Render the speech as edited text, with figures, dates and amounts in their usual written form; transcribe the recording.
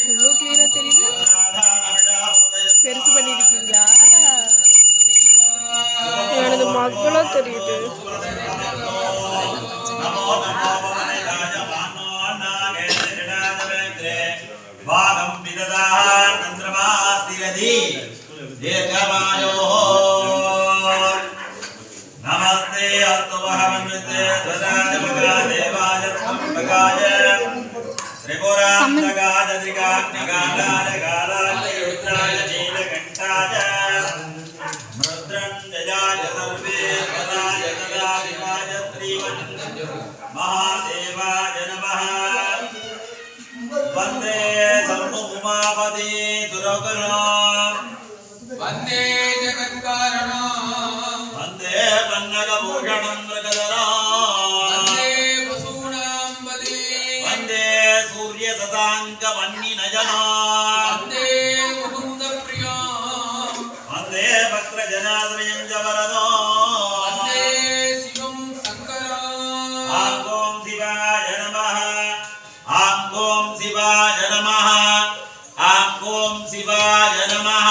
இவ்வளோ கிளியரா தெரியுது. பெருசு பண்ணிருக்கீங்களா? எனது மக்களும் தெரியுது. नमस्ते अस्तुभवन्ते देवाय सम्पकाय त्रिपुरान्तकाय त्रिकाग्निकालाय कालाय रुद्राय नीलकण्ठाय मृद्रञ्जयाय सर्वे पदाय तदादिवाय श्रीमन् महादेवाय नमः वन्दे सर्वोमापति दुर्गुणो वन्दे जगत्कारणो वन्दे पन्नगभूषणं मृगधरा वन्दे वसूनां वदे वन्दे सूर्यशताङ्कवह्निनयना वन्दे मुकुन्दप्रिया वन्दे वक्रजनाद्रयञ्जवरदो वन्दे शिवं शङ्करा ॐ शिवाय नमः ॐ शिवाय नमः ॐ शिवाय नमः